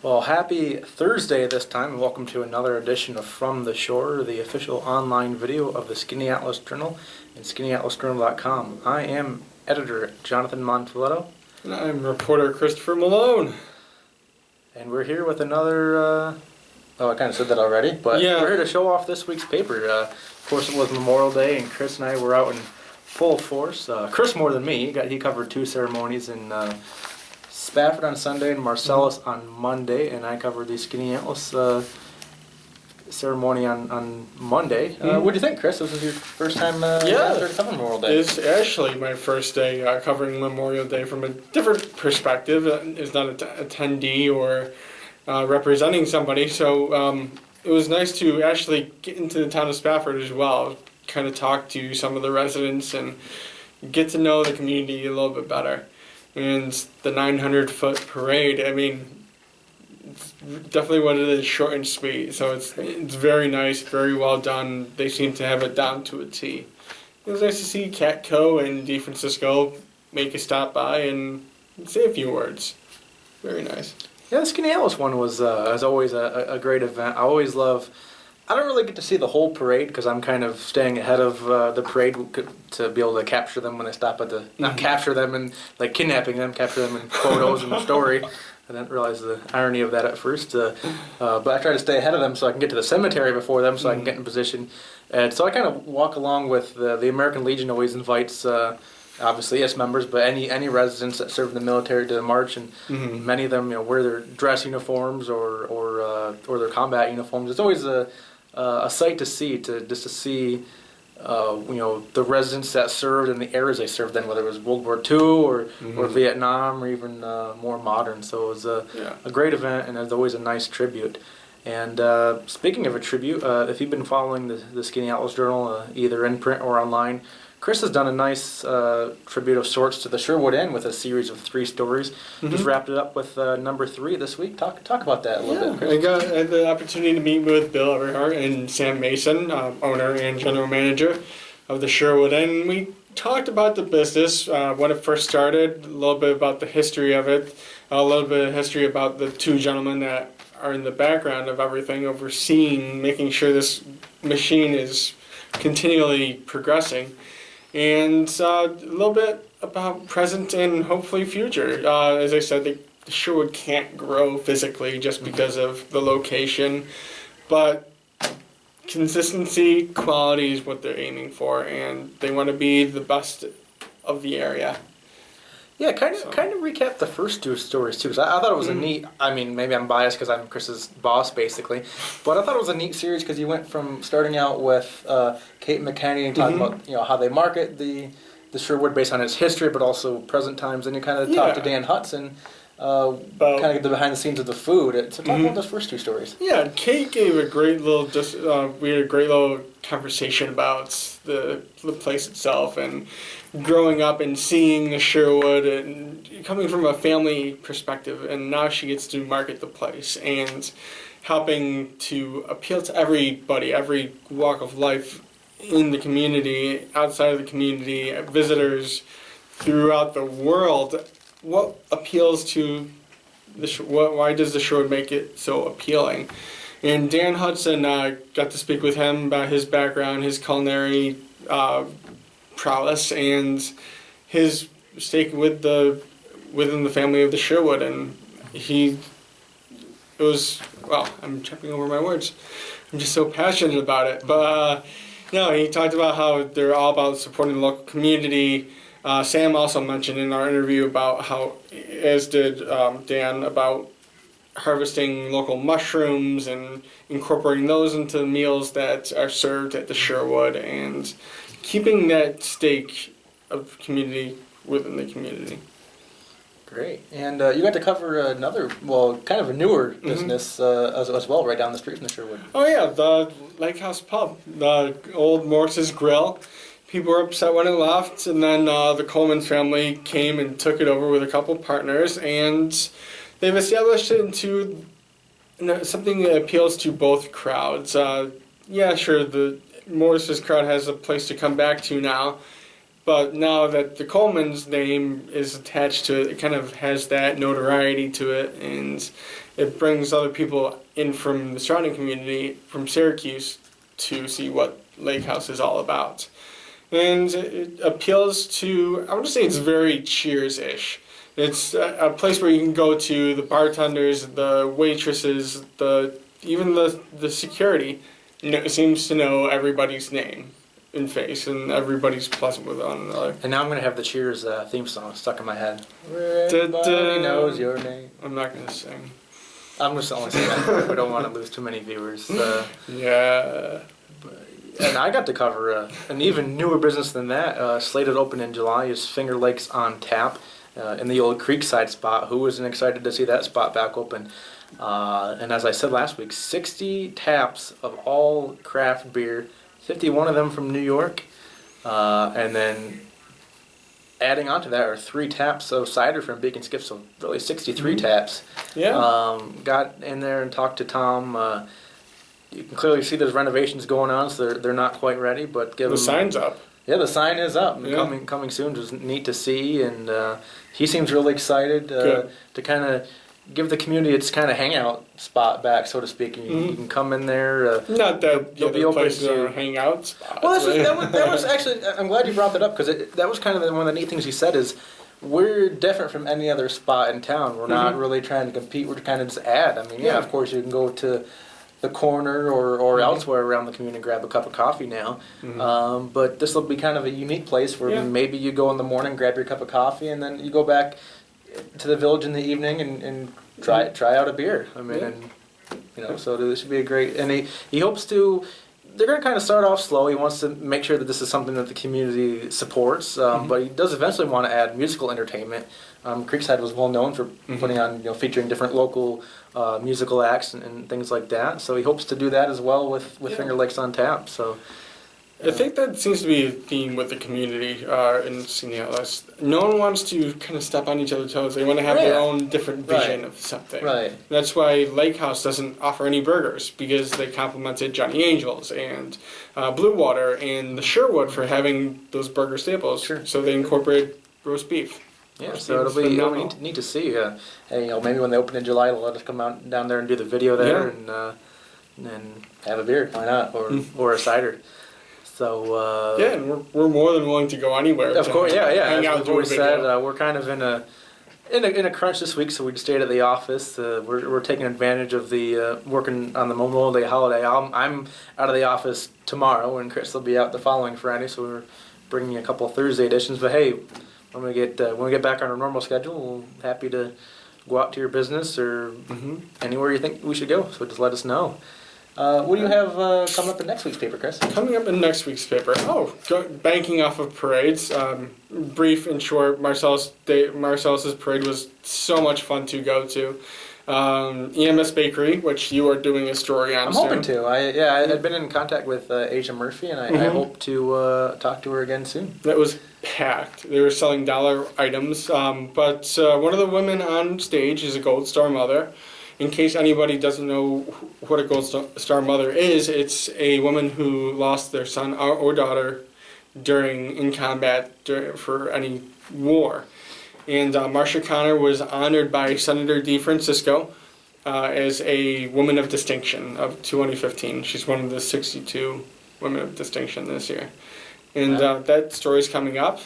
Well, happy Thursday this time, and welcome to another edition of From the Shore, the official online video of the Skaneateles Journal and Skaneatelesjournal.com. I am editor Jonathan Monfiletto. And I'm reporter Christopher Malone. And we're here with another, I kind of said that already, but Yeah. We're here to show off this week's paper. Of course, it was Memorial Day, and Chris and I were out in full force. Chris more than me. He covered two ceremonies in Spafford on Sunday and Marcellus on Monday, and I covered the Skaneateles ceremony on Monday. What do you think, Chris? This is your first time covering Memorial Day. It's actually my first day covering Memorial Day from a different perspective. It's not an attendee or representing somebody, so it was nice to actually get into the town of Spafford as well, kind of talk to some of the residents and get to know the community a little bit better. And the 900-foot parade, I mean, it's definitely what it is, short and sweet. So it's very nice, very well done. They seem to have it down to a T. It was nice to see Catco and DeFrancisco make a stop by and say a few words. Very nice. Yeah, the Skaneateles one was always a great event. I don't really get to see the whole parade because I'm kind of staying ahead of the parade to be able to capture them when they stop at the... Not capture them and like kidnapping them, capture them in photos and story. I didn't realize the irony of that at first. But I try to stay ahead of them so I can get to the cemetery before them so I can get in position. And so I kind of walk along with the American Legion always invites... obviously, yes, members, but any residents that serve in the military to march, and many of them, wear their dress uniforms or their combat uniforms. It's always a sight to see, to see, the residents that served and the eras they served in, whether it was World War II or Vietnam or even more modern. So it was a great event, and there's always a nice tribute. And speaking of a tribute, if you've been following the Skaneateles Journal, either in print or online, Chris has done a nice tribute of sorts to the Sherwood Inn with a series of 3 stories. Just wrapped it up with number 3 this week. Talk about that a little bit, Chris. I had the opportunity to meet with Bill Everhart and Sam Mason, owner and general manager of the Sherwood Inn. We talked about the business, when it first started, a little bit about the history of it, a little bit of history about the 2 gentlemen that are in the background of everything, overseeing, making sure this machine is continually progressing. And a little bit about present and hopefully future. As I said, the Sherwood can't grow physically just because of the location, but consistency, quality is what they're aiming for, and they want to be the best of the area. Yeah, kind of recap the first 2 stories too, because I thought it was a neat. I mean, maybe I'm biased because I'm Chris's boss, basically, but I thought it was a neat series because you went from starting out with Kate McKenney and talking about how they market the Sherwood based on its history, but also present times, and you kind of talked to Dan Hudson, kind of get the behind the scenes of the food. So talk about those first 2 stories. Yeah, Kate gave a great little. We had a great little conversation about the place itself and growing up and seeing the Sherwood and coming from a family perspective, and now she gets to market the place and helping to appeal to everybody, every walk of life in the community, outside of the community, visitors throughout the world. What appeals to why does the Sherwood make it so appealing? And Dan Hudson, got to speak with him about his background, his culinary prowess, and his stake within the family of the Sherwood. And I'm tripping over my words. I'm just so passionate about it. But he talked about how they're all about supporting the local community. Sam also mentioned in our interview about how, as did Dan, about harvesting local mushrooms and incorporating those into meals that are served at the Sherwood and keeping that stake of community within the community. Great. And you got to cover another, kind of a newer business as well, right down the street from the Sherwood. Oh yeah, the Lake House Pub, the old Morse's Grill. People were upset when it left, and then the Coleman family came and took it over with a couple partners, and they've established it into something that appeals to both crowds. The Morse's crowd has a place to come back to now, But now that the Coleman's name is attached to it, it kind of has that notoriety to it, and it brings other people in from the surrounding community, from Syracuse, to see what Lake House is all about. And it appeals to, I would say it's very Cheers-ish. It's a place where you can go to, the bartenders, the waitresses, even the security seems to know everybody's name and face, and everybody's pleasant with one another. And now I'm going to have the Cheers theme song stuck in my head. Everybody knows your name. I'm not going to sing. I'm just only saying that. We don't want to lose too many viewers. Yeah. And I got to cover an even newer business than that. Slated open in July is Finger Lakes on Tap in the old Creekside spot. Who wasn't excited to see that spot back open? And as I said last week, 60 taps of all craft beer, 51 of them from New York. And then adding on to that are 3 taps of cider from Beacon Skiff, so really 63 taps. Yeah. Got in there and talked to Tom. You can clearly see there's renovations going on, so they're not quite ready, but give The them, sign's up. Yeah, the sign is up. Yeah. Coming soon. Just neat to see, and he seems really excited to kind of give the community its kind of hangout spot back, so to speak. And you can come in there. Not that you'll be open places to are hangout spots. Well, that was actually. I'm glad you brought that up, because that was kind of one of the neat things he said is, we're different from any other spot in town. We're not really trying to compete. We're kind of just add. I mean, of course you can go to the corner or elsewhere around the community and grab a cup of coffee now. But this will be kind of a unique place where maybe you go in the morning, grab your cup of coffee, and then you go back to the village in the evening and try out a beer. I mean, and so this should be a great. And he hopes to. They're going to kind of start off slow. He wants to make sure that this is something that the community supports, but he does eventually want to add musical entertainment. Creekside was well known for putting on, featuring different local musical acts and things like that. So he hopes to do that as well with Finger Lakes on Tap. So I think that seems to be a theme with the community in Skaneateles. No one wants to kind of step on each other's toes. They want to have their own different vision of something. Right. That's why Lake House doesn't offer any burgers, because they complimented Johnny Angels and Blue Water and the Sherwood for having those burger staples. Sure. So they incorporate roast beef. Yeah, so it'll be neat to see. Hey, maybe when they open in July, they'll let us come out down there and do the video there and have a beer. Why not? Or a cider. So and we're more than willing to go anywhere. Of course, hang out, as we said, we're kind of in a crunch this week, so we stayed at the office. We're taking advantage of the working on the Memorial Day holiday. I'm out of the office tomorrow, and Chris will be out the following Friday. So we're bringing a couple of Thursday editions. But hey, when we get back on our normal schedule, we're happy to go out to your business or anywhere you think we should go. So just let us know. What do you have coming up in next week's paper, Chris? Coming up in next week's paper. Banking off of parades. Brief and short, Marcellus's parade was so much fun to go to. EMS Bakery, which you are doing a story on. I'm hoping to. I had been in contact with Asia Murphy, and I hope to talk to her again soon. That was packed. They were selling dollar items, but one of the women on stage is a Gold Star mother. In case anybody doesn't know what a Gold Star mother is, it's a woman who lost their son or daughter in combat for any war. And Marcia Connor was honored by Senator DeFrancisco as a woman of distinction of 2015. She's one of the 62 women of distinction this year. And that story's coming up.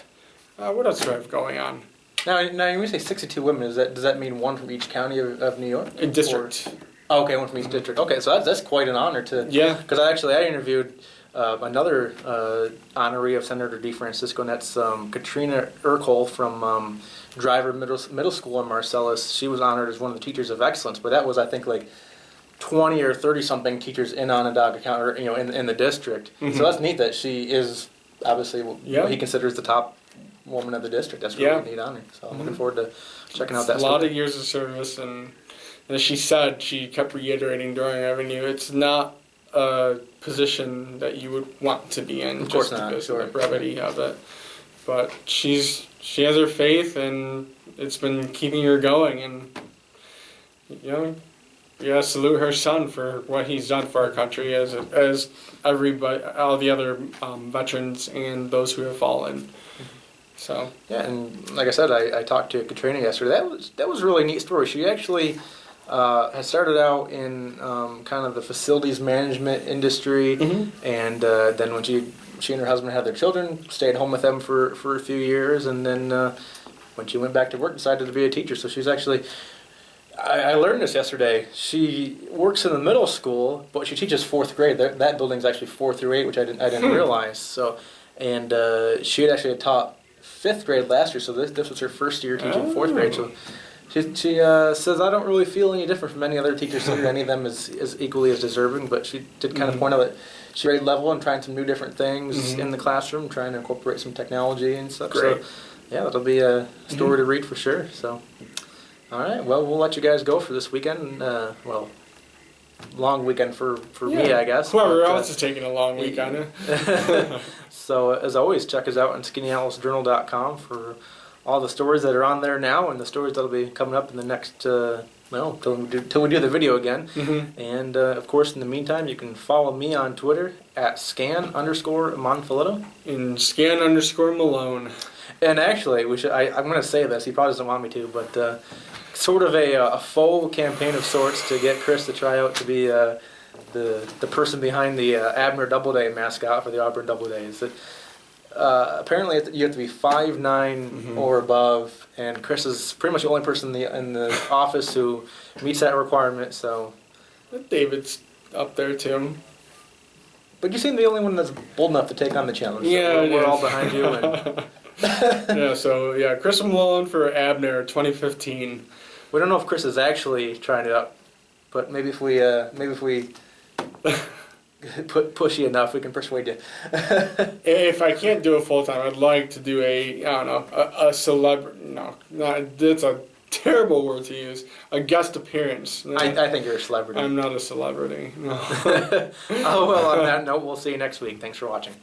What else do I have going on? Now, when you say 62 women, does that mean one from each county of New York? A district. Okay, one from each district. Okay, so that's quite an honor to. Yeah. Because I interviewed another honoree of Senator DeFrancisco, and that's Katrina Urkel from Driver Middle School in Marcellus. She was honored as one of the teachers of excellence, but that was, I think, like 20 or 30 something teachers in Onondaga County, or, in the district. So that's neat that she is obviously what he considers the top woman of the district. That's really neat honor. So I'm looking forward to checking out that. A lot of years of service, and as she said, she kept reiterating during our interview, it's not a position that you would want to be in, of course just not, because of the brevity of it. But she has her faith, and it's been keeping her going, and Yeah, salute her son for what he's done for our country, as everybody, all the other veterans and those who have fallen. So Yeah, and like I said, I talked to Katrina yesterday. That was a really neat story. She actually had started out in kind of the facilities management industry, and then when she and her husband had their children, stayed home with them for a few years, and then when she went back to work, decided to be a teacher. So she's actually, I learned this yesterday. She works in the middle school, but she teaches fourth grade. That building's actually 4 through 8, which I didn't realize. So, and she had actually taught fifth grade last year, so this was her first year teaching fourth grade. So she says, I don't really feel any different from any other teachers here. Any of them is equally as deserving, but she did kind of point out that she's grade level and trying some new different things in the classroom, trying to incorporate some technology and stuff. Great. So yeah, that'll be a story to read for sure. So all right, well, we'll let you guys go for this weekend. Well, long weekend for me, I guess. Whoever else is taking a long week on it. So, as always, check us out on Skaneatelesjournal.com for all the stories that are on there now and the stories that'll be coming up in the next, till we do the video again. And, of course, in the meantime, you can follow me on Twitter at @scan_Monfiletto. And _Malone. And actually, I'm going to say this. He probably doesn't want me to, but sort of a faux campaign of sorts to get Chris to try out to be the person behind the Abner Doubleday mascot for the Auburn Doubledays. Apparently, you have to be 5'9" or above, and Chris is pretty much the only person in the office who meets that requirement. So, David's up there too. but you seem the only one that's bold enough to take on the challenge. So Yeah, we're all behind you. And Christopher Malone for Abner 2015. we don't know if Chris is actually trying it out, but maybe if we push you enough, we can persuade you. If I can't do it full time, I'd like to do a celebrity. No, that's a terrible word to use. A guest appearance. I think you're a celebrity. I'm not a celebrity. No. Oh, well, on that note, we'll see you next week. Thanks for watching.